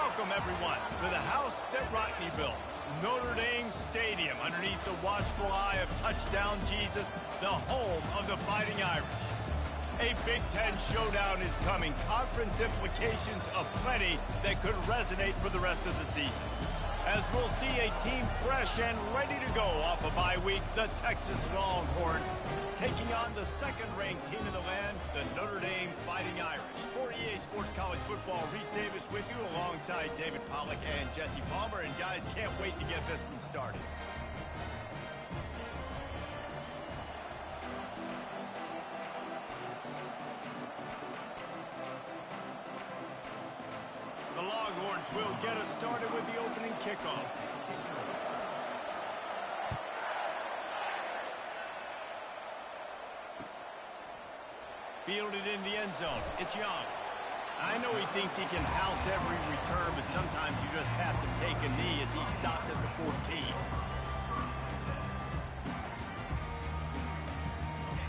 Welcome, everyone, to the house that Rodney built, Notre Dame Stadium, underneath the watchful eye of Touchdown Jesus, the home of the Fighting Irish. A Big Ten showdown is coming, conference implications aplenty that could resonate for the rest of the season. As we'll see a team fresh and ready to go off a bye week, the Texas Longhorns, taking on the second-ranked team in the land, the Notre Dame Fighting Irish. For EA Sports College Football, Reese Davis with you alongside David Pollack and Jesse Palmer. And guys, can't wait to get this one started. The Longhorns will get us started with the opening kickoff. Fielded in the end zone. It's Young. I know he thinks he can house every return, but sometimes you just have to take a knee as he stopped at the 14.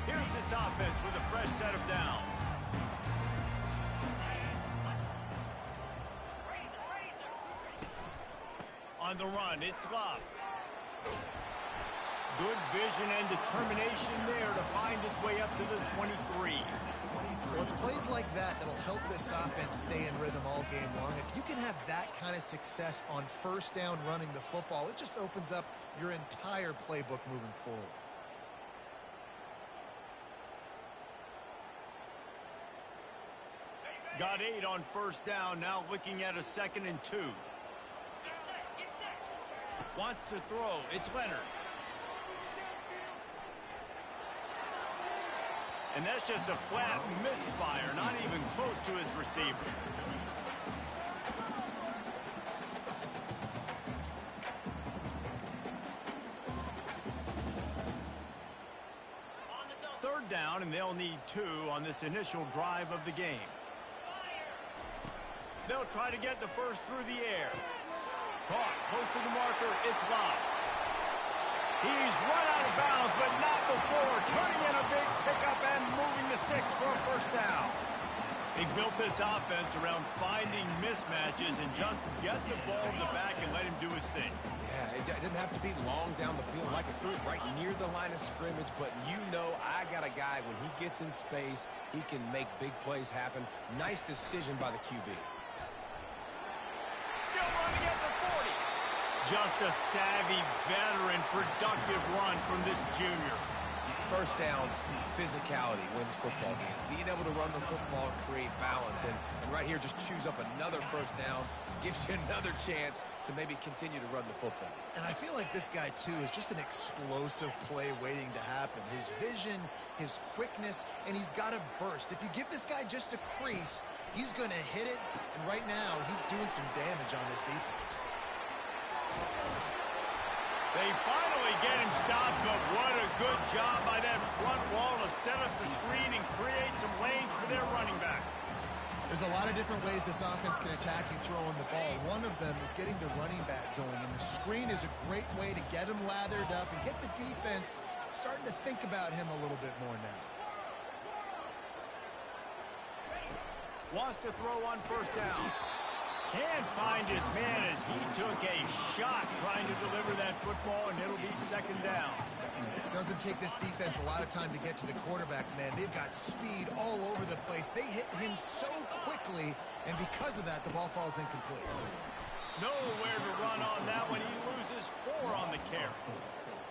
Here's this offense with a fresh set of downs. On the run, it's Love. Good vision and determination there to find his way up to the 23. Well, it's plays like that that'll help this offense stay in rhythm all game long. If you can have that kind of success on first down running the football, it just opens up your entire playbook moving forward. Got 8 on first down, now looking at a 2nd and 2. Wants to throw, it's Leonard. And that's just a flat misfire, not even close to his receiver. Third down, and they'll need 2 on this initial drive of the game. They'll try to get the first through the air. Caught, close to the marker, it's Love. He's run out of bounds, but not before turning in a big pickup and moving the sticks for a first down. He built this offense around finding mismatches and just get the ball in the back and let him do his thing. Yeah, it didn't have to be long down the field. Like it threw it right near the line of scrimmage, but you know I got a guy, when he gets in space, he can make big plays happen. Nice decision by the QB. Still running at the 40. Just a savvy, veteran, productive run from this junior. First down, physicality wins football games. Being able to run the football, create balance, and right here just choose up another first down, gives you another chance to maybe continue to run the football. And I feel like this guy, too, is just an explosive play waiting to happen. His vision, his quickness, and he's got a burst. If you give this guy just a crease, he's going to hit it, and right now he's doing some damage on this defense. They finally get him stopped, but what a good job by that front wall to set up the screen and create some lanes for their running back. There's a lot of different ways this offense can attack you throwing the ball. One of them is getting the running back going, and the screen is a great way to get him lathered up and get the defense starting to think about him a little bit more now. Wants to throw on first down. Can't find his man as he took a shot trying to deliver that football, and it'll be 2nd down. It doesn't take this defense a lot of time to get to the quarterback, man. They've got speed all over the place. They hit him so quickly, and because of that, the ball falls incomplete. Nowhere to run on that one. He loses 4 on the carry.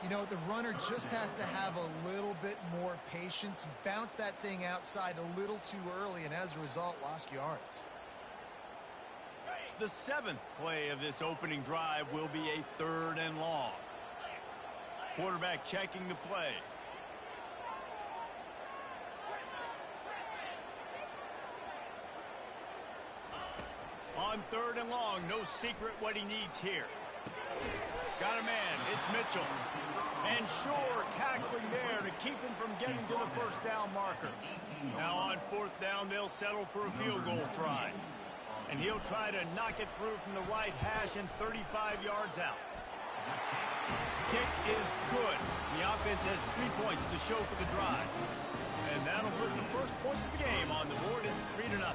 You know, the runner just has to have a little bit more patience. He bounced that thing outside a little too early, and as a result, lost yards. The 7th play of this opening drive will be a 3rd and long. Quarterback checking the play. On 3rd and long, no secret what he needs here. Got a man, it's Mitchell. And sure, tackling there to keep him from getting to the first down marker. Now on 4th down, they'll settle for a field goal try. And he'll try to knock it through from the right hash and 35 yards out. Kick is good. The offense has 3 points to show for the drive. And that'll put the first points of the game on the board. It's 3-0.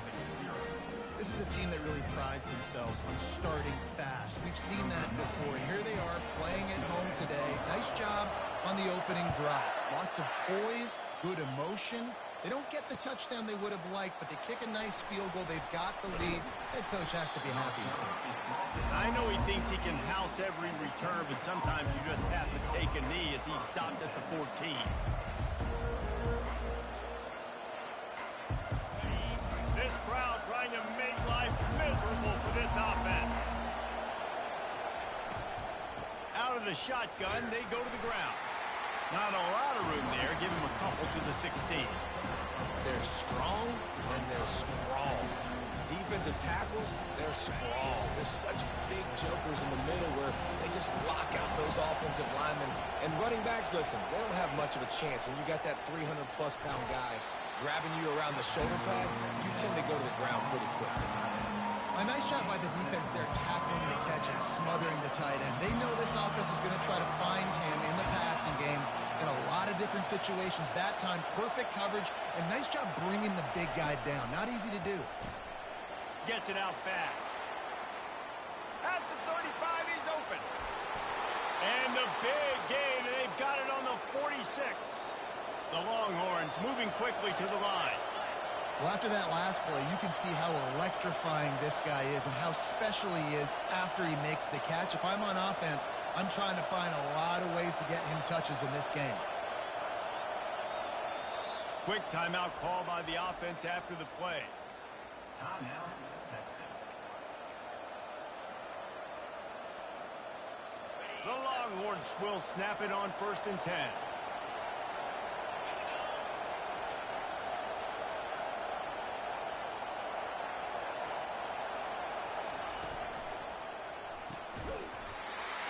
This is a team that really prides themselves on starting fast. We've seen that before, and here they are playing at home today. Nice job on the opening drive. Lots of poise, good emotion. They don't get the touchdown they would have liked, but they kick a nice field goal. They've got the lead. Head coach has to be happy. I know he thinks he can house every return, but sometimes you just have to take a knee as he stopped at the 14. This crowd trying to make life miserable for this offense. Out of the shotgun, they go to the ground. Not a lot of room there. Give him a couple to the 16. They're strong, and they're strong. Defensive tackles, they're strong. There's such big jokers in the middle where they just lock out those offensive linemen. And running backs, listen, they don't have much of a chance. When you got that 300-plus pound guy grabbing you around the shoulder pad, you tend to go to the ground pretty quickly. A nice job by the defense there, tackling the catch and smothering the tight end. They know this offense is going to try to find him in the passing game in a lot of different situations. That time, perfect coverage, and nice job bringing the big guy down. Not easy to do. Gets it out fast. At the 35, he's open. And the big gain, and they've got it on the 46. The Longhorns moving quickly to the line. Well, after that last play, you can see how electrifying this guy is and how special he is after he makes the catch. If I'm on offense, I'm trying to find a lot of ways to get him touches in this game. Quick timeout call by the offense after the play. Timeout, Texas. The Longhorns will snap it on 1st and 10.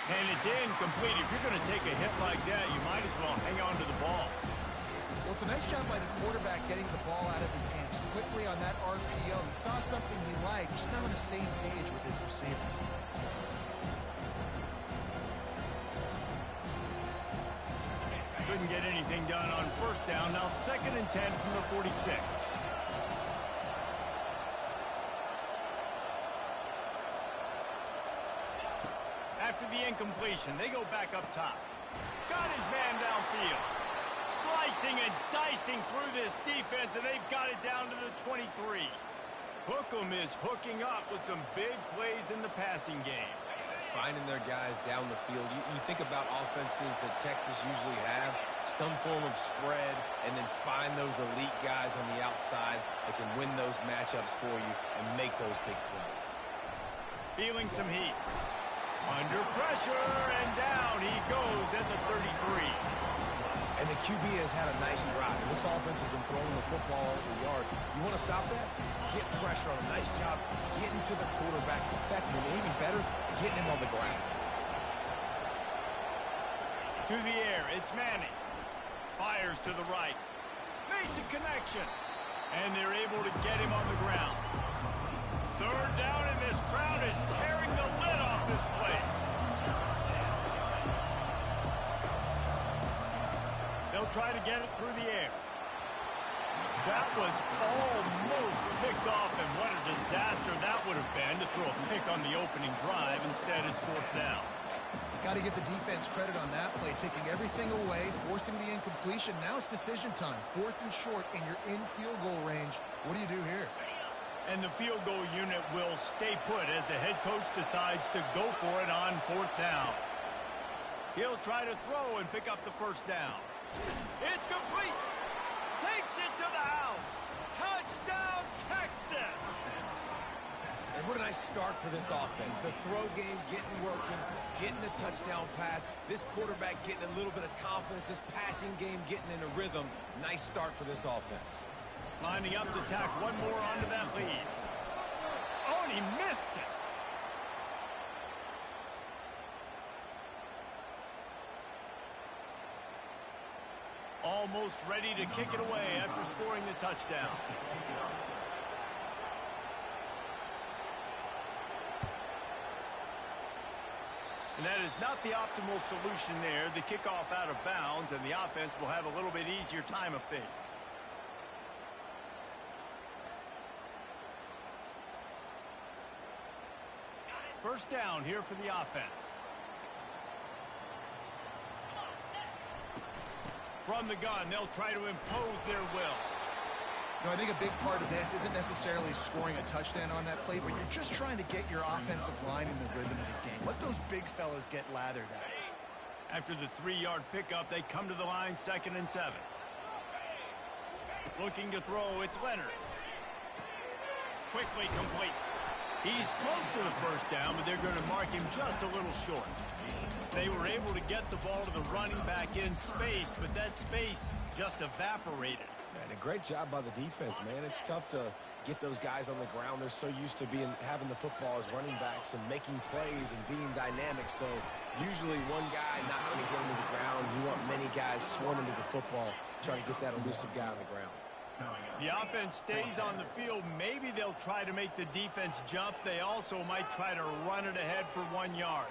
And it's incomplete. If you're going to take a hit like that, you might as well hang on to the ball. Well, it's a nice job by the quarterback getting the ball out of his hands quickly on that RPO. He saw something he liked, just not on the same page with his receiver. Couldn't get anything done on 1st down. Now 2nd and 10 from the 46. After the incompletion, they go back up top. Got his man downfield. Slicing and dicing through this defense, and they've got it down to the 23. Hookem is hooking up with some big plays in the passing game. Finding their guys down the field. You think about offenses that Texas usually have, some form of spread, and then find those elite guys on the outside that can win those matchups for you and make those big plays. Feeling some heat. Under pressure, and down he goes at the 33. And the QB has had a nice drive. And this offense has been throwing the football over the yard. You want to stop that? Get pressure on him. Nice job getting to the quarterback effectively. And even better, getting him on the ground. To the air, it's Manning. Fires to the right. Makes a connection. And they're able to get him on the ground. 3rd down, and this crowd is tearing the lid off this place. They'll try to get it through the air. That was almost picked off, and what a disaster that would have been to throw a pick on the opening drive. Instead, it's 4th down. Got to give the defense credit on that play, taking everything away, forcing the incompletion. Now it's decision time. 4th and short, and you're in field goal range. What do you do here? And the field goal unit will stay put as the head coach decides to go for it on 4th down. He'll try to throw and pick up the 1st down. It's complete. Takes it to the house. Touchdown, Texas. And what a nice start for this offense. The throw game getting working, getting the touchdown pass. This quarterback getting a little bit of confidence. This passing game getting in a rhythm. Nice start for this offense. Lining up to tack one more onto that lead. Oh, and he missed it. Almost ready to kick it away after scoring the touchdown. And that is not the optimal solution there. The kickoff out of bounds, and the offense will have a little bit easier time of things. first down here for the offense. From the gun, they'll try to impose their will. I think a big part of this isn't necessarily scoring a touchdown on that play, but you're just trying to get your offensive line in the rhythm of the game. Let those big fellas get lathered at. After the 3-yard pickup, they come to the line, 2nd and 7. Looking to throw, it's Leonard. Quickly complete. He's close to the first down, but they're going to mark him just a little short. They were able to get the ball to the running back in space, but that space just evaporated. And a great job by the defense, man. It's tough to get those guys on the ground. They're so used to having the football as running backs and making plays and being dynamic. So usually one guy not going to get him to the ground. You want many guys swarming to the football, trying to get that elusive guy on the ground. The offense stays on the field. Maybe they'll try to make the defense jump. They also might try to run it ahead for 1 yard.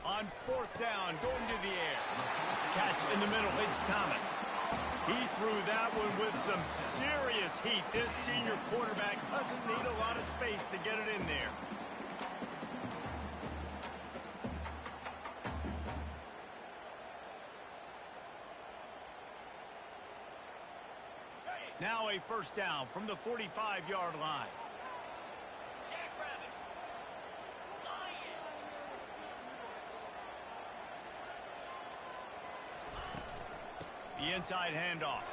On 4th down, going to the air. Catch in the middle, it's Thomas. He threw that one with some serious heat. This senior quarterback doesn't need a lot of space to get it in there. Now a first down from the 45-yard line. The inside handoff.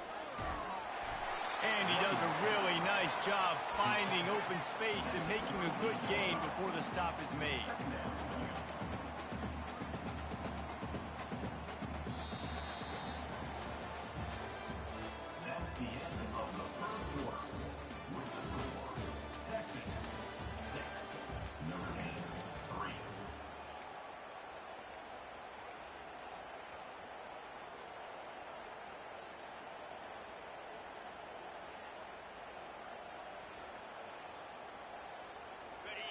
And he does a really nice job finding open space and making a good gain before the stop is made. That's the end of the first quarter. With the score, Texas 6, Notre Dame 3.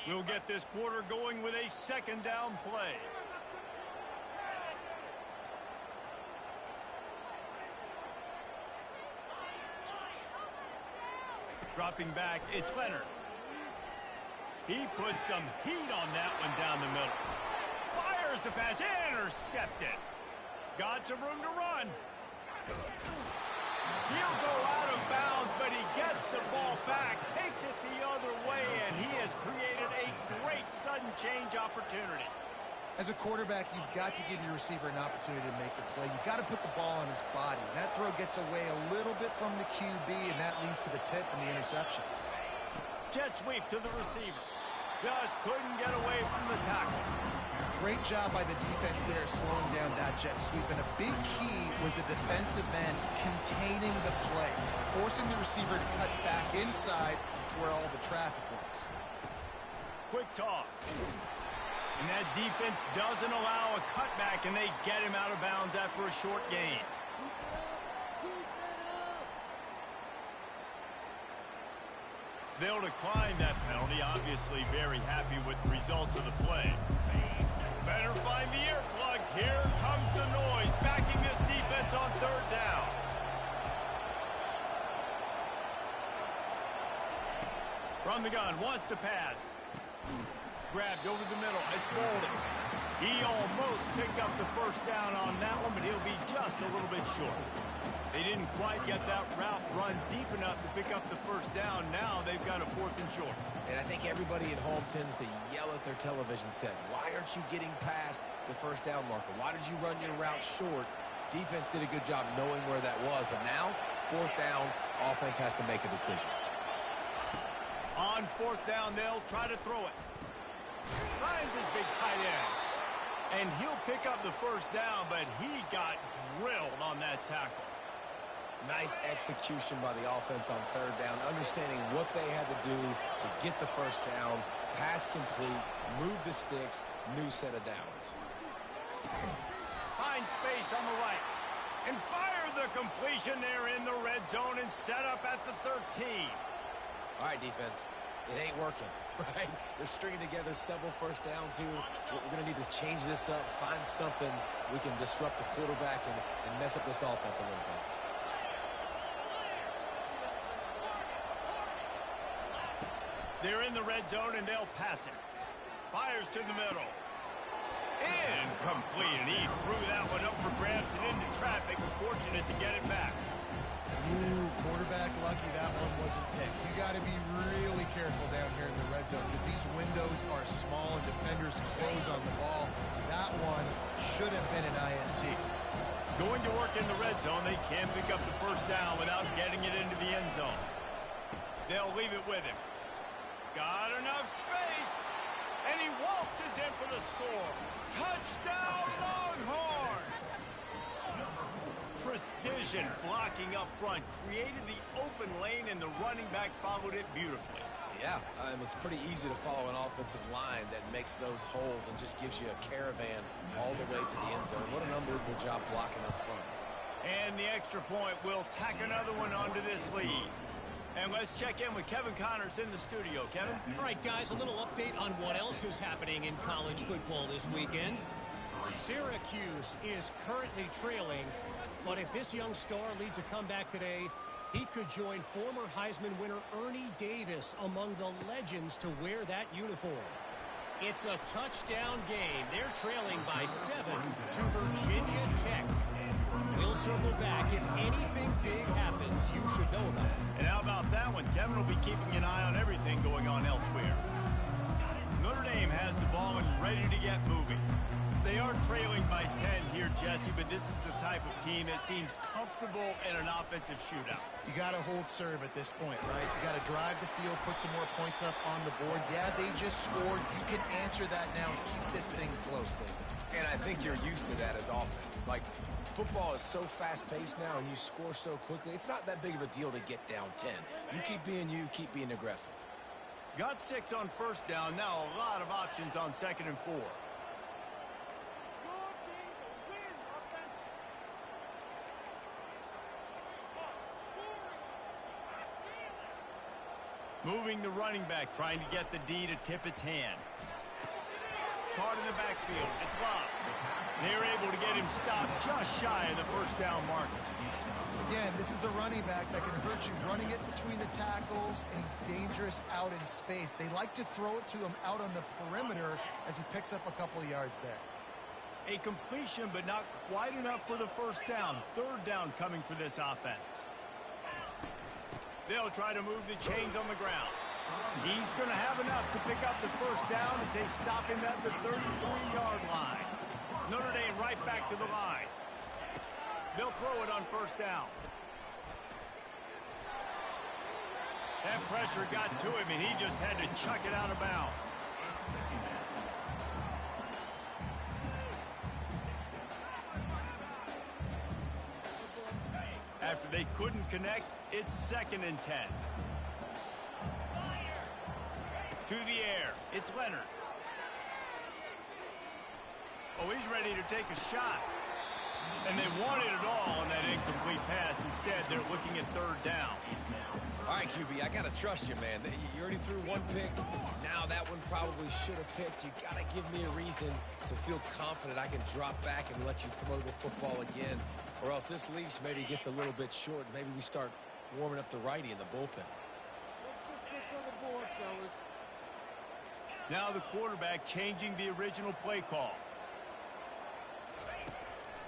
We'll get this quarter going with a 2nd down play. Dropping back, it's Leonard. He puts some heat on that one down the middle. Fires the pass, intercepted. Got some room to run. He'll go out of bounds, but he gets the ball back, takes it the other way, and he has created a great sudden change opportunity. As a quarterback, you've got to give your receiver an opportunity to make the play. You've got to put the ball on his body. And that throw gets away a little bit from the QB, and that leads to the tip and the interception. Jet sweep to the receiver. Just couldn't get away from the tackle. Great job by the defense there slowing down that jet sweep. And a big key was the defensive end containing the play, forcing the receiver to cut back inside to where all the traffic was. Quick toss. And that defense doesn't allow a cutback, and they get him out of bounds after a short gain. They'll decline that penalty, obviously very happy with the results of the play. Better find the earplugs. Here comes the noise, backing this defense on 3rd down. From the gun, wants to pass. Grabbed over the middle, it's Bolden. He almost picked up the first down on that one, but he'll be just a little bit short. They didn't quite get that route run deep enough to pick up the first down. Now they've got a 4th and short. And I think everybody at home tends to yell at their television set. Why aren't you getting past the first down marker? Why did you run your route short? Defense did a good job knowing where that was, but now 4th down, offense has to make a decision. On 4th down, they'll try to throw it. Finds his big tight end. And he'll pick up the first down, but he got drilled on that tackle. Nice execution by the offense on 3rd down, understanding what they had to do to get the first down, pass complete, move the sticks, new set of downs. Find space on the right. And fire the completion there in the red zone and set up at the 13. All right, defense. It ain't working, right? They're stringing together several first downs here. We're going to need to change this up, find something we can disrupt the quarterback and mess up this offense a little bit. They're in the red zone, and they'll pass it. Fires to the middle. Incomplete, and he threw that one up for grabs and into traffic. Fortunate to get it back. Ooh, quarterback lucky that one wasn't picked. You got to be really careful down here in the red zone because these windows are small and defenders close on the ball. That one should have been an INT. Going to work in the red zone, they can pick up the first down without getting it into the end zone. They'll leave it with him. Got enough space, and he waltzes in for the score. Touchdown, Longhorns! Precision blocking up front created the open lane, and the running back followed it beautifully. Yeah, it's pretty easy to follow an offensive line that makes those holes and just gives you a caravan all the way to the end zone. What an unbelievable job blocking up front. And the extra point will tack another one onto this lead. And let's check in with Kevin Connors in the studio. Kevin? All right, guys, a little update on what else is happening in college football this weekend. Syracuse is currently trailing, but if this young star leads a comeback today, he could join former Heisman winner Ernie Davis among the legends to wear that uniform. It's a touchdown game. They're trailing by 7 to Virginia Tech. We'll circle back. If anything big happens, you should know about it. And how about that one? Kevin will be keeping an eye on everything going on elsewhere. Notre Dame has the ball and ready to get moving. They are trailing by 10 here, Jesse, but this is the type of team that seems comfortable in an offensive shootout. You got to hold serve at this point, right? You got to drive the field, put some more points up on the board. Yeah, they just scored. You can answer that now and keep this thing close, David. And I think you're used to that as offense. Like, football is so fast-paced now and you score so quickly, it's not that big of a deal to get down 10. You keep being aggressive. Got 6 on first down. Now a lot of options on 2nd and 4. Moving the running back, trying to get the D to tip its hand. Caught in the backfield. It's locked. They're able to get him stopped just shy of the first down marker. Again, this is a running back that can hurt you running it between the tackles, and he's dangerous out in space. They like to throw it to him out on the perimeter as he picks up a couple of yards there. A completion, but not quite enough for the first down. 3rd down coming for this offense. They'll try to move the chains on the ground. He's going to have enough to pick up the first down as they stop him at the 33-yard line. Notre Dame right back to the line. They'll throw it on first down. That pressure got to him, and he just had to chuck it out of bounds. After they couldn't connect, it's 2nd and 10. To the air, it's Leonard. Oh, he's ready to take a shot. And they wanted it all on that incomplete pass. Instead, they're looking at 3rd down. All right, QB, I got to trust you, man. You already threw one pick. Now that one probably should have picked. You got to give me a reason to feel confident I can drop back and let you throw the football again. Or else this leash maybe gets a little bit short. Maybe we start warming up the righty in the bullpen. Let's put 6 on the board, fellas. Now the quarterback changing the original play call.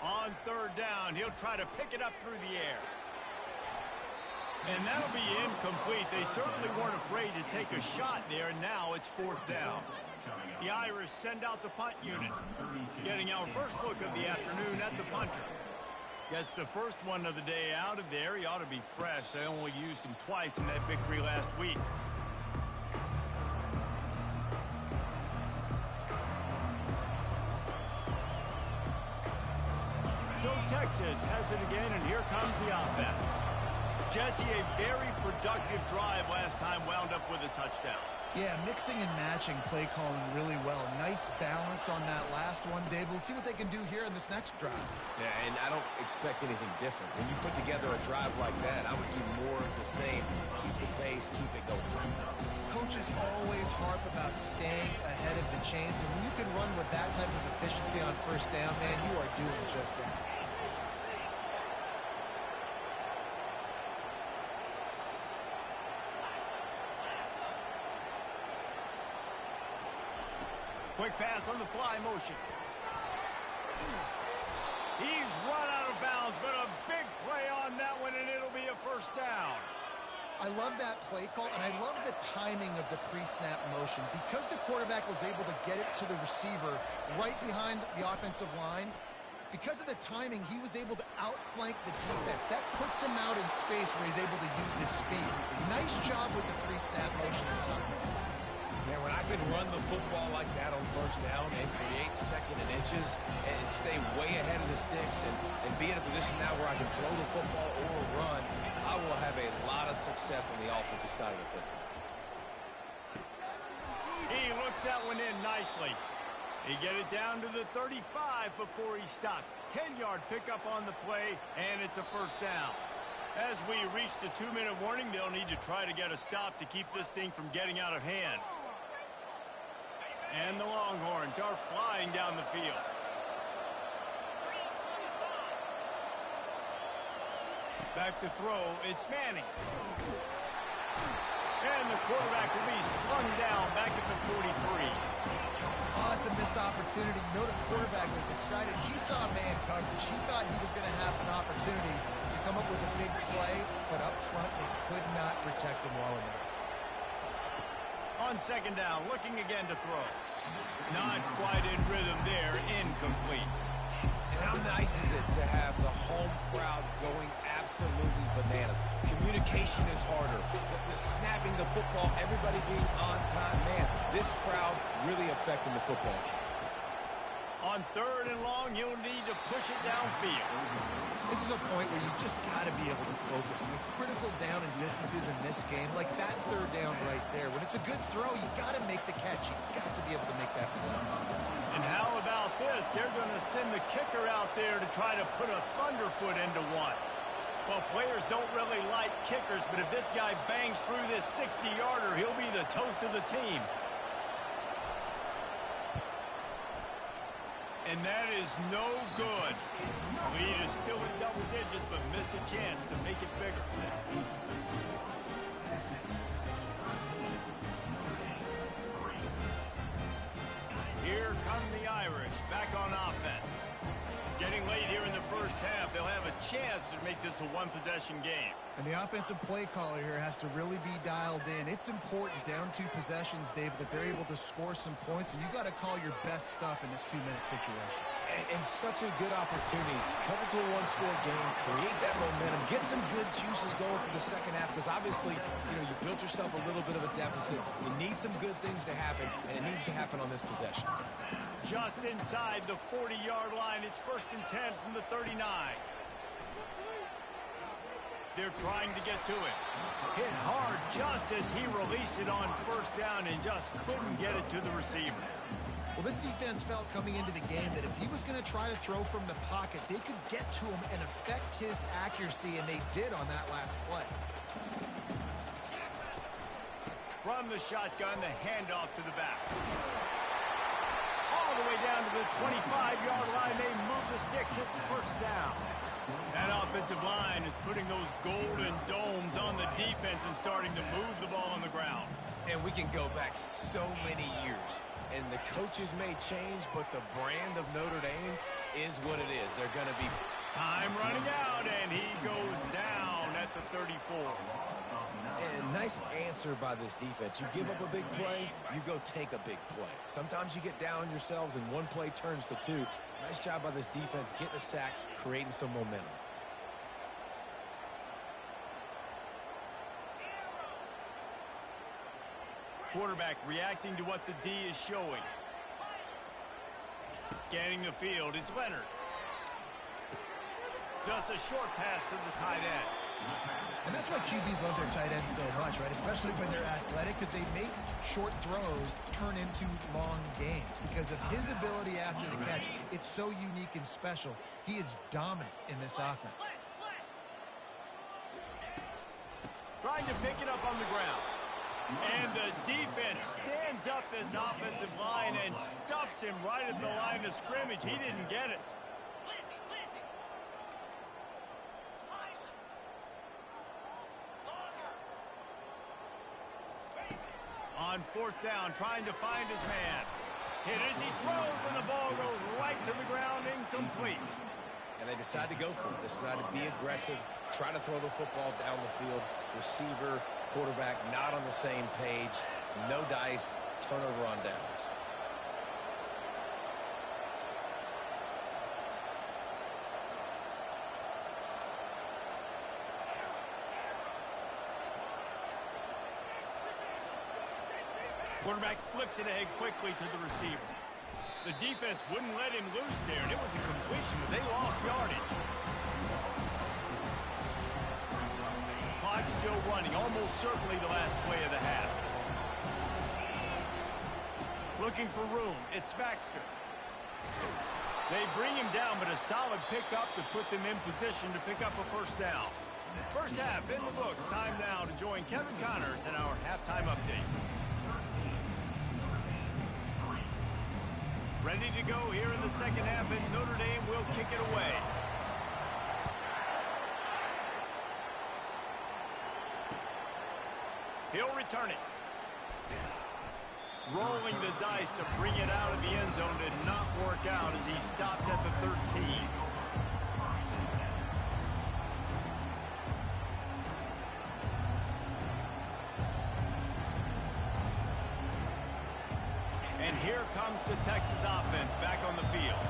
On 3rd down, he'll try to pick it up through the air. And that'll be incomplete. They certainly weren't afraid to take a shot there, and now it's 4th down. The Irish send out the punt unit. Getting our first look of the afternoon at the punter. Gets the first one of the day out of there. He ought to be fresh. They only used him twice in that victory last week. So Texas has it again, and here comes the offense. Jesse, a very productive drive last time wound up with a touchdown. Yeah, mixing and matching play calling really well. Nice balance on that last one, Dave. Let's see what they can do here in this next drive. Yeah, and I don't expect anything different. When you put together a drive like that, I would do more of the same. Keep the pace, keep it going. Coach coaches always harp about staying ahead of the chains, and when you can run with that type of efficiency on first down, man, you are doing just that. Quick pass on the fly motion. He's run out of bounds, but a big play on that one, and it'll be a first down. I love that play call, and I love the timing of the pre-snap motion. Because the quarterback was able to get it to the receiver right behind the offensive line, because of the timing, he was able to outflank the defense. That puts him out in space where he's able to use his speed. Nice job with the pre-snap motion and timing. Man, when I can run the football like that on first down and create second and inches and stay way ahead of the sticks and be in a position now where I can throw the football or run, I will have a lot of success on the offensive side of the football. He looks that one in nicely. He get it down to the 35 before he stopped. 10-yard pickup on the play, and it's a first down. As we reach the 2-minute warning, they'll need to try to get a stop to keep this thing from getting out of hand. And the Longhorns are flying down the field. Back to throw, it's Manning. And the quarterback will be slung down back at the 43. Oh, it's a missed opportunity. You know the quarterback was excited. He saw man coverage. He thought he was going to have an opportunity to come up with a big play, but up front they could not protect him well enough. On second down, looking again to throw. Not quite in rhythm there, incomplete. And how nice is it to have the home crowd going absolutely bananas? Communication is harder. The snapping the football, everybody being on time. Man, this crowd really affecting the football game. On third and long, you'll need to push it downfield. This is a point where you just got to be able to focus. The critical down and distances in this game, like that third down right there. When it's a good throw, you got to make the catch. You got to be able to make that play. And how about this? They're going to send the kicker out there to try to put a thunderfoot into one. Well, players don't really like kickers, but if this guy bangs through this 60-yarder, he'll be the toast of the team. And that is no good. Lead is still in double digits, but missed a chance to make it bigger. Here come the Irish, back on offense. Getting late here in the first half, they'll have a chance to make this a one-possession game. And the offensive play caller here has to really be dialed in. It's important down 2 possessions, David, that they're able to score some points, and you got to call your best stuff in this 2-minute situation. And such a good opportunity to come into a one-score game, create that momentum, get some good juices going for the second half, because obviously, you know, you built yourself a little bit of a deficit. You need some good things to happen, and it needs to happen on this possession. Just inside the 40-yard line, it's 1st and 10 from the 39. They're trying to get to it. Hit hard just as he released it on first down and just couldn't get it to the receiver. Well, this defense felt coming into the game that if he was going to try to throw from the pocket, they could get to him and affect his accuracy, and they did on that last play. From the shotgun, the handoff to the back. All the way down to the 25-yard line, they move the sticks. It's first down. That offensive line is putting those golden domes on the defense and starting to move the ball on the ground. And we can go back so many years, and the coaches may change, but the brand of Notre Dame is what it is. They're going to be... Time running out, and he goes down at the 34. And nice answer by this defense. You give up a big play, you go take a big play. Sometimes you get down on yourselves and one play turns to 2. Nice job by this defense getting a sack, creating some momentum. Quarterback reacting to what the D is showing. Scanning the field, it's Leonard. Just a short pass to the tight end. And that's why QBs love their tight ends so much, right? Especially when they're athletic, because they make short throws turn into long gains. Because of his ability after the catch, it's so unique and special. He is dominant in this offense. Trying to pick it up on the ground. And the defense stands up this offensive line and stuffs him right at the line of scrimmage. He didn't get it. On fourth down, trying to find his man. Hit as he throws, and the ball goes right to the ground, incomplete. And they decide to go for it. They decide to be aggressive, try to throw the football down the field. Receiver, quarterback, not on the same page. No dice, turnover on downs. Quarterback flips it ahead quickly to the receiver. The defense wouldn't let him loose there, and it was a completion, but they lost yardage. Clock still running, almost certainly the last play of the half. Looking for room, it's Baxter. They bring him down, but a solid pickup to put them in position to pick up a first down. First half in the books. Time now to join Kevin Connors in our halftime update. Ready to go here in the second half, and Notre Dame will kick it away. He'll return it. Rolling the dice to bring it out of the end zone did not work out as he stopped at the 13. And here comes the Texas offense back on the field.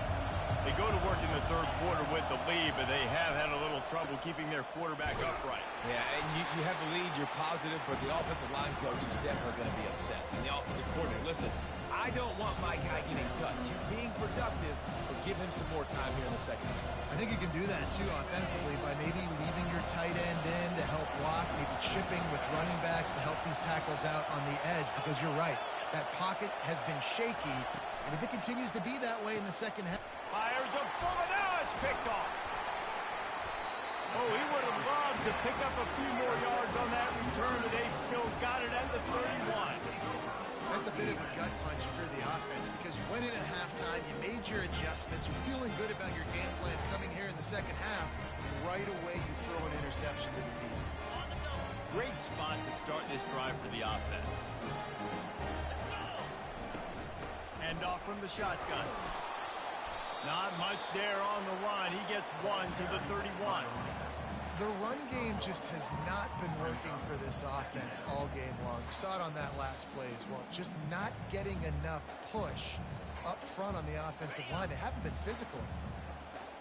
They go to work in the third quarter with the lead, but they have had a little trouble keeping their quarterback upright. Yeah, and you have the lead, you're positive, but the offensive line coach is definitely going to be upset. And the offensive coordinator, listen, I don't want my guy getting touched. He's being productive, but give him some more time here in the second half. I think you can do that, too, offensively, by maybe leaving your tight end in to help block, maybe chipping with running backs to help these tackles out on the edge, because you're right. That pocket has been shaky, and if it continues to be that way in the second half. Fires a bullet. Now it's picked off. Oh, he would have loved to pick up a few more yards on that return, but they've still got it at the 31. That's a bit of a gut punch for the offense because you went in at halftime, you made your adjustments, you're feeling good about your game plan coming here in the second half. Right away, you throw an interception to the defense. Great spot to start this drive for the offense. Hand off from the shotgun. Not much there on the run. He gets one to the 31. The run game just has not been working for this offense all game long. You saw it on that last play as well. Just not getting enough push up front on the offensive line. They haven't been physical.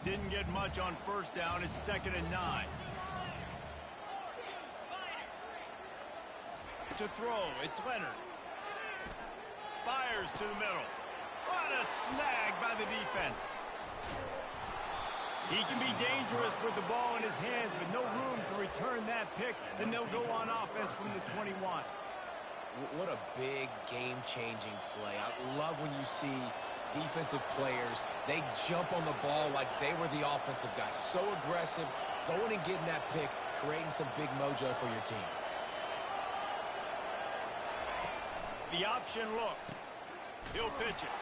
Didn't get much on first down. It's 2nd and 9. To throw, it's Leonard. Fires to the middle. What a snag by the defense. He can be dangerous with the ball in his hands, but no room to return that pick, and they'll go on offense from the 21. What a big game-changing play. I love when you see defensive players, they jump on the ball like they were the offensive guys. So aggressive, going and getting that pick, creating some big mojo for your team. The option look. He'll pitch it.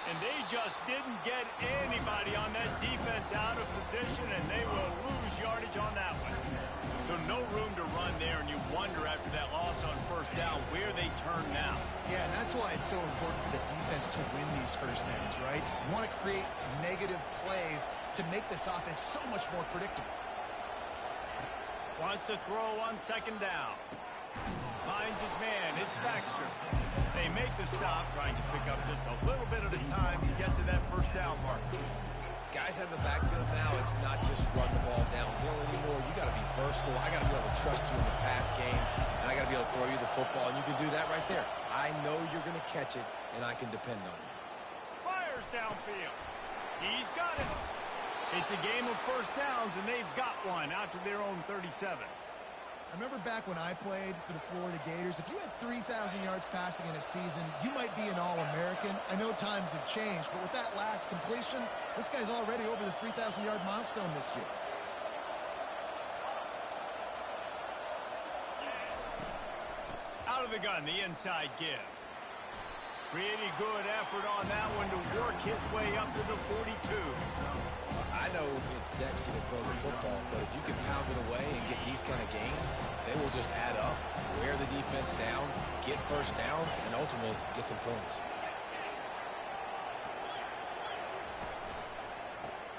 And they just didn't get anybody on that defense out of position, and they will lose yardage on that one. So no room to run there, and you wonder after that loss on first down where they turn now. Yeah, and that's why it's so important for the defense to win these first downs, right? You want to create negative plays to make this offense so much more predictable. Wants to throw on 2nd down. Finds his man. It's Baxter. They make the stop, trying to pick up just a little bit at a time to get to that first down mark. Guys out of the backfield now, it's not just run the ball downhill anymore. You got to be versatile. I got to be able to trust you in the pass game, and I got to be able to throw you the football, and you can do that right there. I know you're going to catch it, and I can depend on you. Fires downfield. He's got it. It's a game of first downs, and they've got one out to their own 37. I remember back when I played for the Florida Gators, if you had 3,000 yards passing in a season, you might be an All-American. I know times have changed, but with that last completion, this guy's already over the 3,000-yard milestone this year. Out Out of the gun, the inside give. Pretty good effort on that one to work his way up to the 42. I know it's sexy to throw the football, but if you can pound it away and get these kind of gains, they will just add up, wear the defense down, get first downs, and ultimately get some points.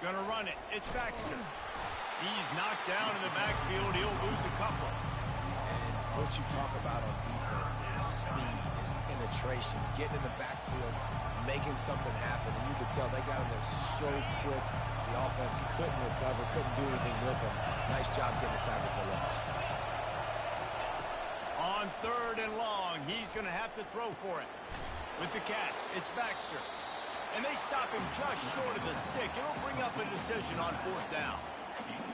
Gonna run it. It's Baxter. He's knocked down in the backfield. He'll lose a couple. And what you talk about on defense is speed, is penetration, getting in the backfield, making something happen. And you could tell they got in there so quick. The offense couldn't recover, couldn't do anything with them. Nice job getting the tackle for loss. On 3rd and long, he's going to have to throw for it. With the catch, it's Baxter. And they stop him just short of the stick. It'll bring up a decision on 4th down.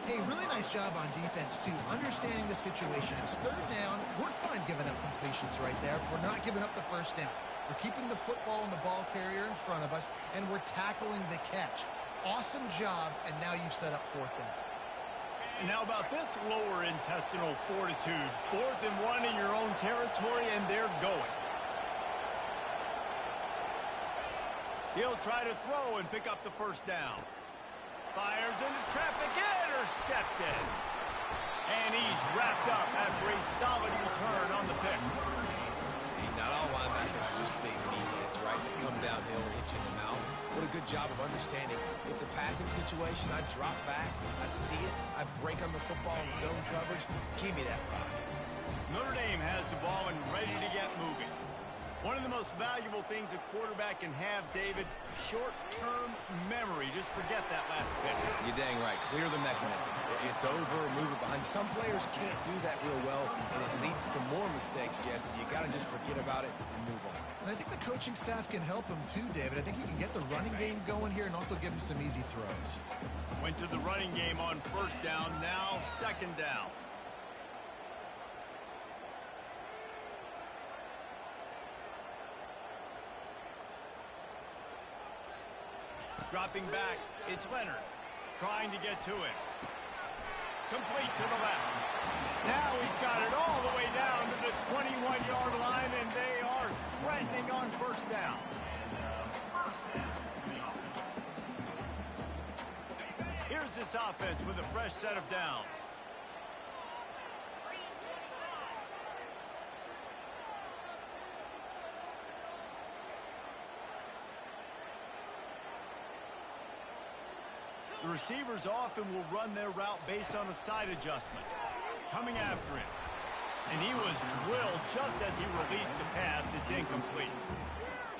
Hey, really nice job on defense, too, understanding the situation. It's 3rd down. We're fine giving up completions right there. We're not giving up the 1st down. We're keeping the football and the ball carrier in front of us, and we're tackling the catch. Awesome job, and now you've set up 4th down. And now about this lower intestinal fortitude. 4th and 1 in your own territory, and they're going. He'll try to throw and pick up the 1st down. Fires into traffic, intercepted. And he's wrapped up after a solid return on the pick. See, not all linebackers are just big meatheads, right, that come downhill and hit you in the mouth. What a good job of understanding. It's a passing situation. I drop back. I see it. I break on the football in zone coverage. Give me that rock. Notre Dame has the ball and ready to get moving. One of the most valuable things a quarterback can have, David, short-term memory. Just forget that last pick. You're dang right. Clear the mechanism. It's over, move it behind. Some players can't do that real well, and it leads to more mistakes, Jesse. You got to just forget about it and move on. And I think the coaching staff can help him, too, David. I think you can get the running game going here and also give him some easy throws. Went to the running game on 1st down, now 2nd down. Dropping back, it's Leonard. Trying to get to it. Complete to the left. Now he's got it all the way down to the 21-yard line, and they are threatening on 1st down. Here's this offense with a fresh set of downs. The receivers often will run their route based on a side adjustment. Coming after him. And he was drilled just as he released the pass. It's incomplete.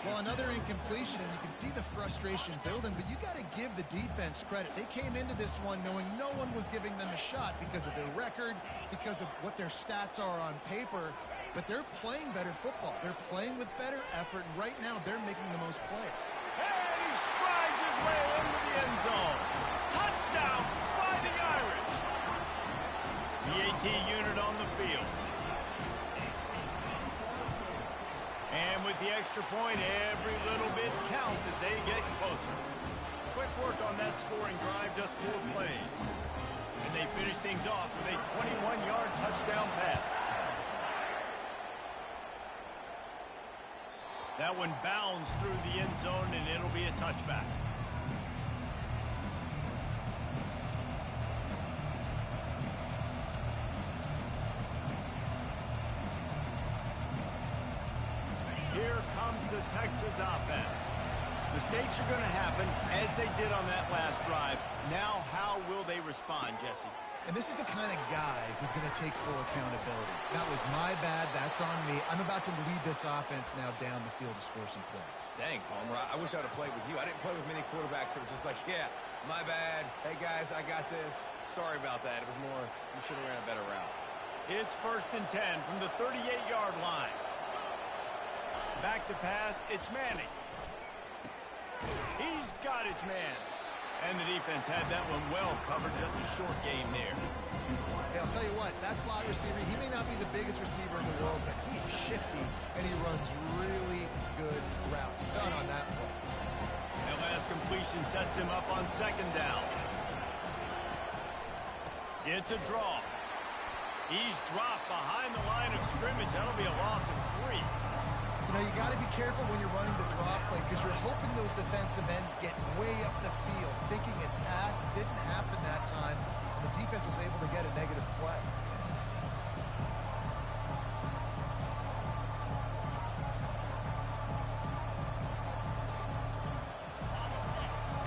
Well, another incompletion, and you can see the frustration building, but you got to give the defense credit. They came into this one knowing no one was giving them a shot because of their record, because of what their stats are on paper, but they're playing better football. They're playing with better effort, and right now they're making the most plays. And he strides his way into the end zone. Touchdown, Fighting Irish. The AT unit on the field. And with the extra point, every little bit counts as they get closer. Quick work on that scoring drive, just 4 plays. And they finish things off with a 21-yard touchdown pass. That one bounds through the end zone, and it'll be a touchback. Here comes the Texas offense. Mistakes are going to happen, as they did on that last drive. Now, how will they respond, Jesse? And this is the kind of guy who's going to take full accountability. That was my bad. That's on me. I'm about to lead this offense now down the field to score some points. Dang, Palmer, I wish I would have played with you. I didn't play with many quarterbacks that were just like, yeah, my bad. Hey, guys, I got this. Sorry about that. It was more, you should have ran a better route. It's 1st and 10 from the 38-yard line. Back to pass, it's Manning. He's got his man. And the defense had that one well covered, just a short game there. Hey, I'll tell you what, that slot receiver, he may not be the biggest receiver in the world, but he's shifty, and he runs really good routes. You saw it on that play. That last completion sets him up on 2nd down. It's a draw. He's dropped behind the line of scrimmage. That'll be a loss of 3. You know, you got to be careful when you're running the draw play because you're hoping those defensive ends get way up the field, thinking it's pass. It didn't happen that time, and the defense was able to get a negative play.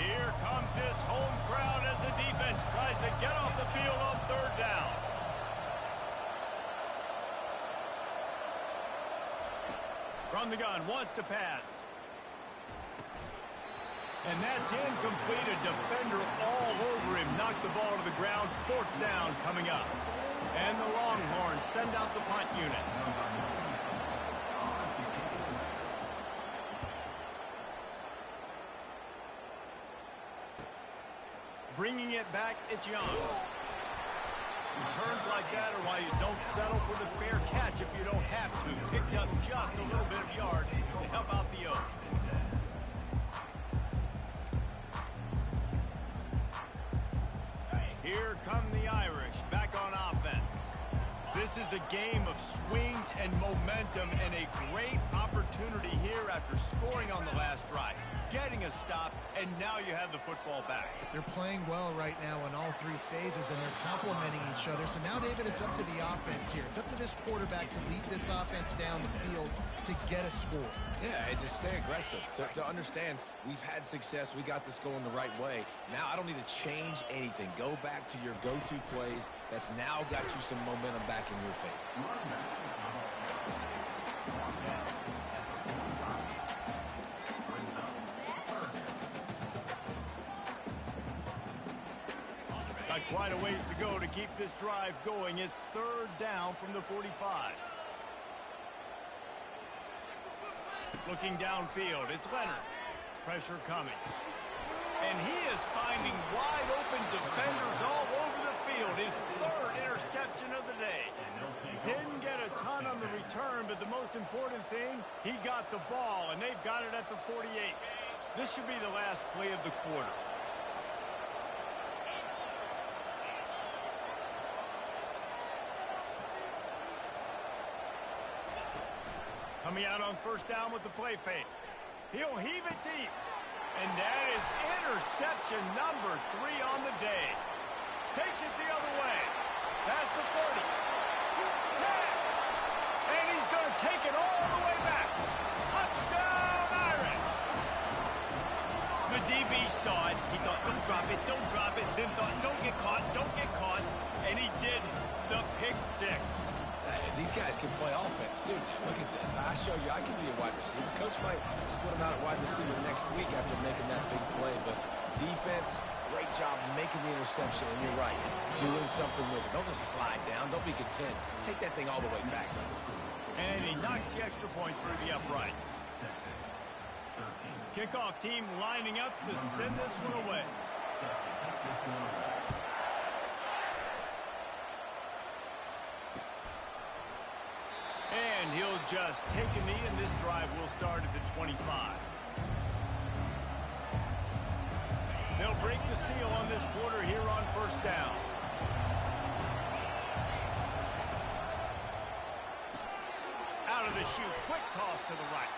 Here comes this home crowd as the defense tries to get off the field on 3rd down. From the gun, wants to pass. And that's incomplete. A defender all over him. Knocked the ball to the ground. 4th down coming up. And the Longhorns send out the punt unit. Bringing it back, it's Young. Turns like that are why you don't settle for the fair catch if you don't have to. Picks up just a little bit of yards to help out the Oaks. Here come the Irish back on offense. This is a game of swings and momentum and a great opportunity here after scoring on the last drive. Getting a stop, and now you have the football back. They're playing well right now in all 3 phases, and they're complementing each other. So now, David, it's up to the offense here. It's up to this quarterback to lead this offense down the field to get a score. Yeah, and to stay aggressive, to understand we've had success, we got this going the right way. Now I don't need to change anything. Go back to your go-to plays. That's now got you some momentum back in your favor. Got quite a ways to go to keep this drive going. It's 3rd down from the 45. Looking downfield, it's Leonard. Pressure coming. And he is finding wide open defenders all over the field. His 3rd interception of the day. Didn't get a ton on the return, but the most important thing, he got the ball, and they've got it at the 48. This should be the last play of the quarter. Coming out on 1st down with the play fake. He'll heave it deep. And that is interception number 3 on the day. Takes it the other way. Past the 30. 10. And he's going to take it all the way back. Touchdown, Irish. The DB saw it. He thought, don't drop it, don't drop it. Then thought, don't get caught, don't get caught. And he did the pick 6. These guys can play offense, too. Look at this. I show you I can be a wide receiver. Coach might split him out at wide receiver next week after making that big play. But defense, great job making the interception. And you're right, doing something with it. Don't just slide down. Don't be content. Take that thing all the way back. And he knocks the extra point through the uprights. Kickoff team lining up to send this one away. And he'll just take a knee, and this drive will start at the 25. They'll break the seal on this quarter here on 1st down. Out of the chute, quick toss to the right.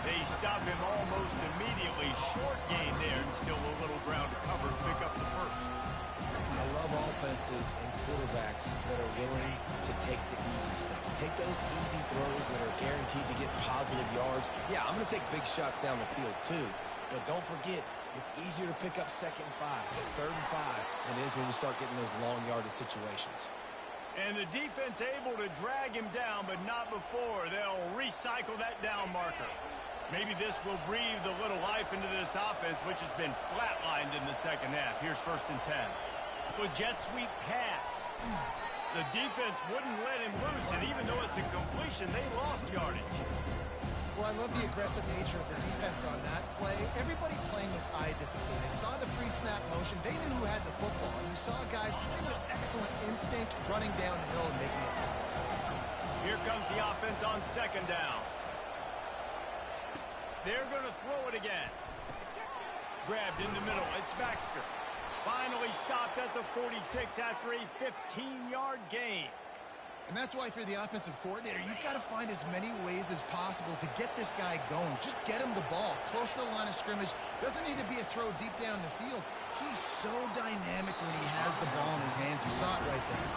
They stop him almost immediately. Short gain there, and still a little ground to cover to pick up the 1st. I love offenses and quarterbacks that are willing to take the easy stuff. Take those easy throws that are guaranteed to get positive yards. Yeah, I'm going to take big shots down the field too, but don't forget, it's easier to pick up 2nd and 5, 3rd and 5 than it is when we start getting those long yardage situations. And the defense able to drag him down, but not before. They'll recycle that down marker. Maybe this will breathe a little life into this offense, which has been flatlined in the 2nd half. Here's 1st and 10. With jet sweep pass. The defense wouldn't let him loose, and even though it's a completion, they lost yardage. Well, I love the aggressive nature of the defense on that play. Everybody playing with eye discipline. They saw the pre-snap motion. They knew who had the football. And you saw guys playing with excellent instinct, running downhill and making it tackle. Here comes the offense on 2nd down. They're going to throw it again. Grabbed in the middle. It's Baxter. Finally stopped at the 46 after a 15-yard gain. And that's why through the offensive coordinator, you've got to find as many ways as possible to get this guy going. Just get him the ball close to the line of scrimmage. Doesn't need to be a throw deep down the field. He's so dynamic when he has the ball in his hands. You saw it right there.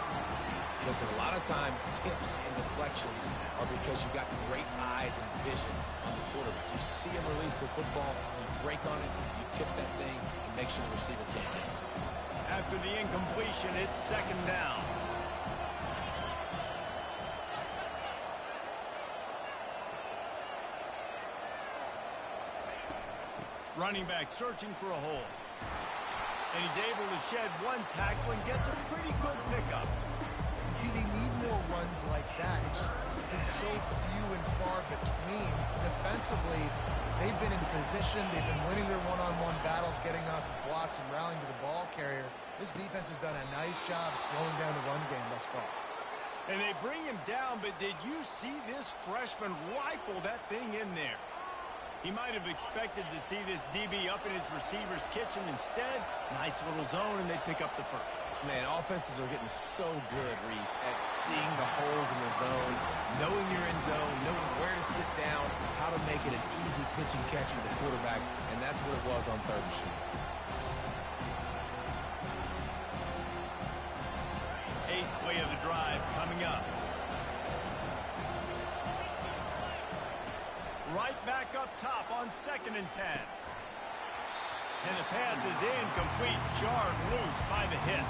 Listen, a lot of time, tips and deflections are because you got great eyes and vision on the quarterback. You see him release the football, you break on it, you tip that thing, and make sure the receiver can't get it. After the incompletion, it's second down. Running back searching for a hole. And he's able to shed one tackle and gets a pretty good pickup. See, they need more runs like that. It's been so few and far between. Defensively, they've been in position. They've been winning their one-on-one battles, getting off of blocks and rallying to the ball carrier. This defense has done a nice job slowing down the run game thus far. And they bring him down, but did you see this freshman rifle that thing in there? He might have expected to see this DB up in his receiver's kitchen. Instead, nice little zone, and they pick up the first. Man, offenses are getting so good, Reese, at seeing the holes in the zone, knowing you're in zone, knowing where to sit down, how to make it an easy pitch and catch for the quarterback, and that's what it was on third and short. Eighth play of the drive coming up. Right back up top on 2nd and 10. And the pass is incomplete, jarred loose by the hit.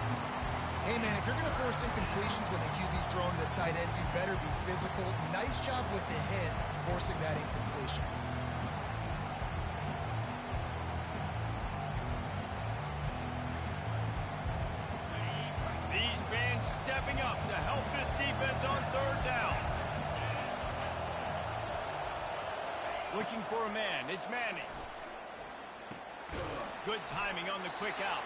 Hey, man, if you're going to force incompletions when the QB's throwing to the tight end, you better be physical. Nice job with the hit, forcing that incompletion. These fans stepping up to help this defense on third down. Looking for a man. It's Manning. Good timing on the quick out.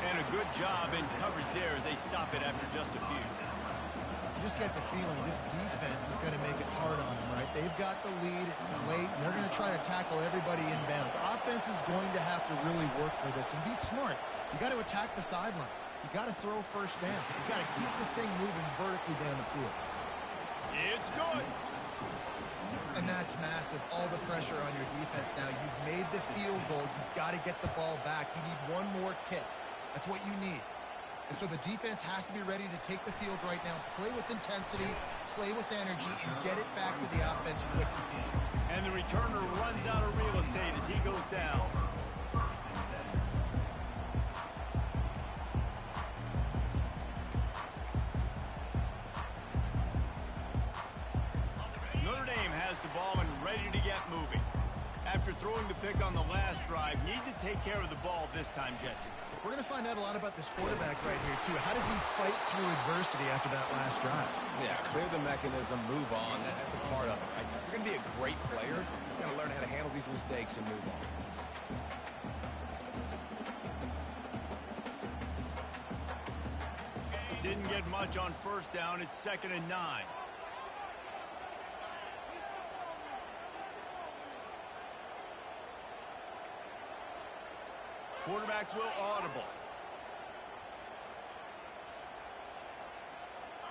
And a good job in coverage there as they stop it after just a few. You just get the feeling this defense is going to make it hard on them, right? They've got the lead. It's late, and they're going to try to tackle everybody inbounds. Offense is going to have to really work for this and be smart. You got to attack the sidelines. You got to throw first down. You got to keep this thing moving vertically down the field. It's good. And that's massive. All the pressure on your defense now. You've made the field goal. You've got to get the ball back. You need one more kick. That's what you need. And so the defense has to be ready to take the field right now, play with intensity, play with energy, and get it back to the offense quickly. And the returner runs out of real estate as he goes down. Notre Dame has the ball and ready to get moving. After throwing the pick on the last drive, need to take care of the ball this time, Jesse. We're going to find out a lot about this quarterback right here, too. How does he fight through adversity after that last drive? Yeah, clear the mechanism, move on. That's a part of it, right? If you're going to be a great player, you've got to learn how to handle these mistakes and move on. Didn't get much on first down. It's 2nd and 9. Quarterback will audible.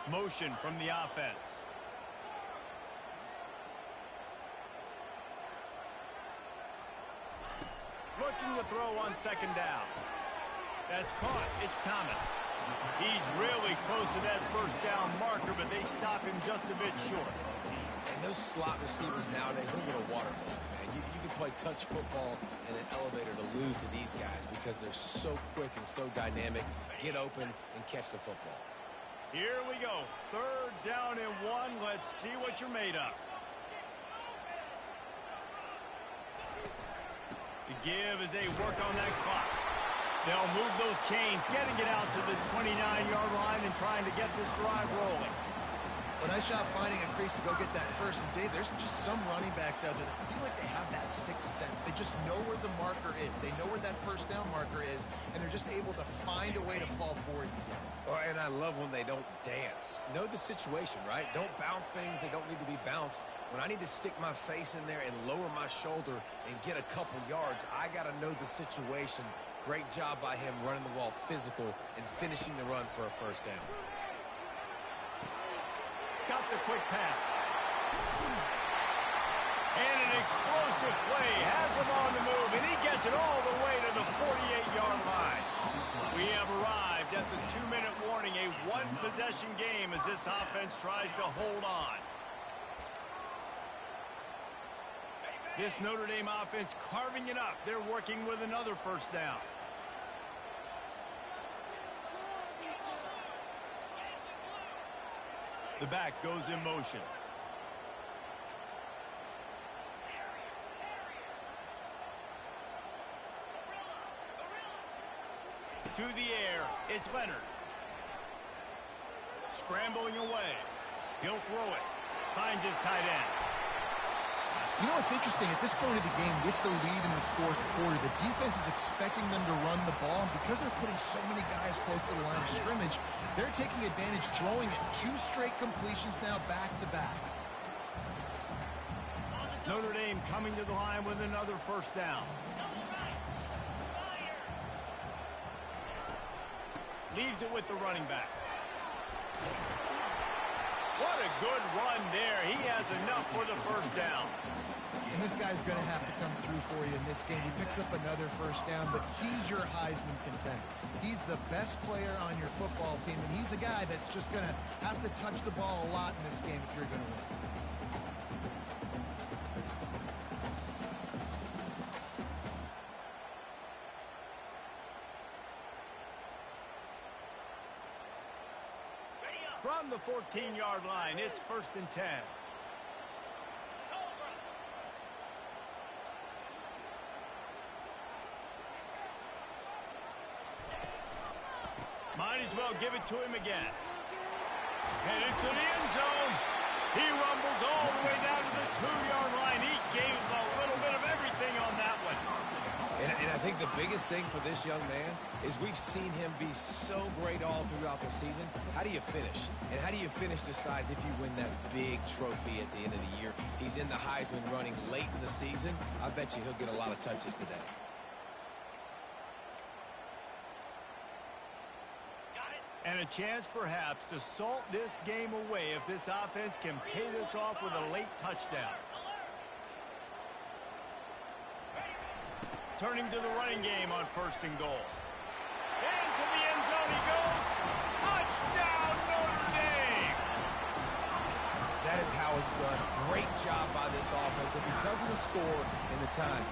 Motion from the offense. Looking to throw on 2nd down. That's caught. It's Thomas. He's really close to that first down marker, but they stop him just a bit short. And those slot receivers nowadays, they're little water balls, man. You can play touch football in an elevator to lose to these guys because they're so quick and so dynamic. Get open and catch the football. Here we go. 3rd down and 1. Let's see what you're made of. The give as they work on that clock. They'll move those chains, getting it out to the 29-yard line and trying to get this drive rolling. Well, nice job finding a crease to go get that first. And, Dave, there's just some running backs out there that feel like they have that sixth sense. They just know where the marker is. They know where that first down marker is, and they're just able to find a way to fall forward and get it. Oh, and I love when they don't dance. Know the situation, right? Don't bounce things. They don't need to be bounced. When I need to stick my face in there and lower my shoulder and get a couple yards, I got to know the situation. Great job by him running the ball physical and finishing the run for a first down. Got the quick pass. And an explosive play has him on the move, and he gets it all the way to the 48-yard line. We have arrived at the 2-minute warning, a one-possession game as this offense tries to hold on. This Notre Dame offense carving it up. They're working with another first down. The back goes in motion. To the air, it's Leonard. Scrambling away. He'll throw it. Finds his tight end. You know what's interesting? At this point of the game, with the lead in the fourth quarter, the defense is expecting them to run the ball. And because they're putting so many guys close to the line of scrimmage, they're taking advantage, throwing it. 2 straight completions now back-to-back. Notre Dame coming to the line with another first down. Leaves it with the running back. What a good run there. He has enough for the first down. And this guy's going to have to come through for you in this game. He picks up another first down, but he's your Heisman contender. He's the best player on your football team, and he's a guy that's just going to have to touch the ball a lot in this game if you're going to win. From the 14-yard line, it's 1st and 10. Might as well give it to him again. Headed to the end zone. He rumbles all the way down to the 2-yard line. He gave a little bit of everything on that one. And I think the biggest thing for this young man is we've seen him be so great all throughout the season. How do you finish? And how do you finish decides if you win that big trophy at the end of the year. He's in the Heisman running late in the season. I bet you he'll get a lot of touches today. And a chance perhaps to salt this game away if this offense can pay this off with a late touchdown. Turning to the running game on 1st and goal. And to the end zone he goes. Touchdown, Notre Dame! That is how it's done. Great job by this offense. And because of the score and the time,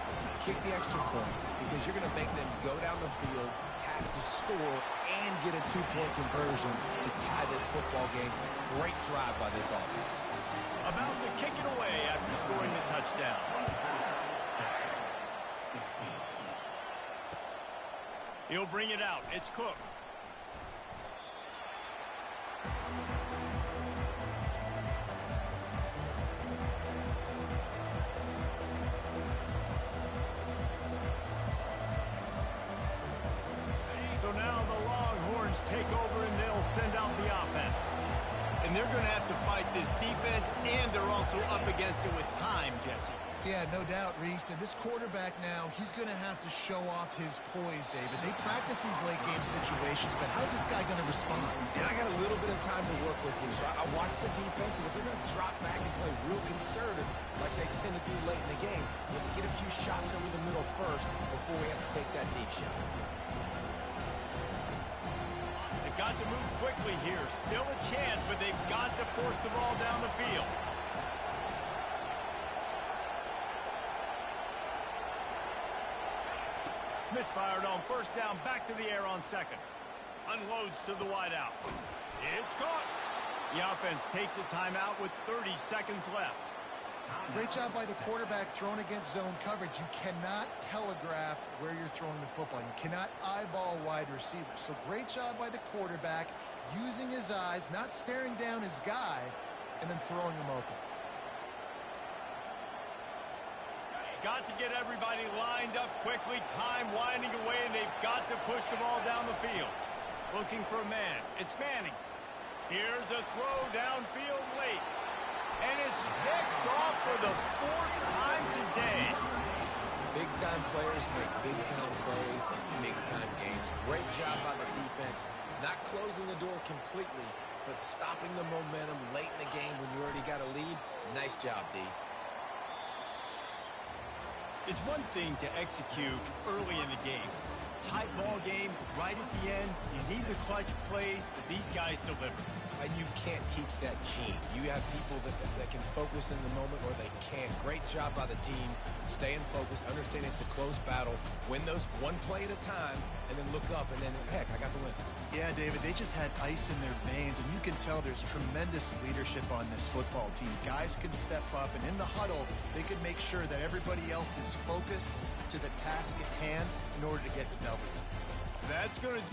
kick the extra point because you're going to make them go down the field, have to score, and get a 2-point conversion to tie this football game. Great drive by this offense. About to kick it away after scoring the touchdown. He'll bring it out. It's Cook. So now the Longhorns take over and they'll send out the offense. And they're going to have to fight this defense, and they're also up against it with time, Jesse. Yeah, no doubt, Reese. And this quarterback now, he's going to have to show off his poise, David. They practice these late-game situations, but how's this guy going to respond? And I got a little bit of time to work with you, so I watch the defense, and if they're going to drop back and play real conservative like they tend to do late in the game, let's get a few shots over the middle first before we have to take that deep shot. They've got to move quickly here. Still a chance, but they've got to force the ball down the field. Misfired on 1st down, back to the air on 2nd. Unloads to the wideout. It's caught. The offense takes a timeout with 30 seconds left. Great job by the quarterback throwing against zone coverage. You cannot telegraph where you're throwing the football. You cannot eyeball wide receivers. So great job by the quarterback using his eyes, not staring down his guy, and then throwing him open. Got to get everybody lined up quickly. Time winding away, and they've got to push the ball down the field. Looking for a man. It's Manning. Here's a throw downfield late. And it's picked off for the 4th time today. Big-time players make big-time plays in big-time games. Great job by the defense, not closing the door completely, but stopping the momentum late in the game when you already got a lead, nice job, D. It's one thing to execute early in the game. Tight ball game, right at the end, you need the clutch plays that these guys deliver. And you can't teach that gene. You have people that can focus in the moment or they can't. Great job by the team, staying focused, understanding it's a close battle, win those one play at a time, and then look up, and then, heck, I got the win. Yeah, David, they just had ice in their veins, and you can tell there's tremendous leadership on this football team. Guys can step up, and in the huddle, they can make sure that everybody else is focused to the task at hand in order to get the W. That's going to...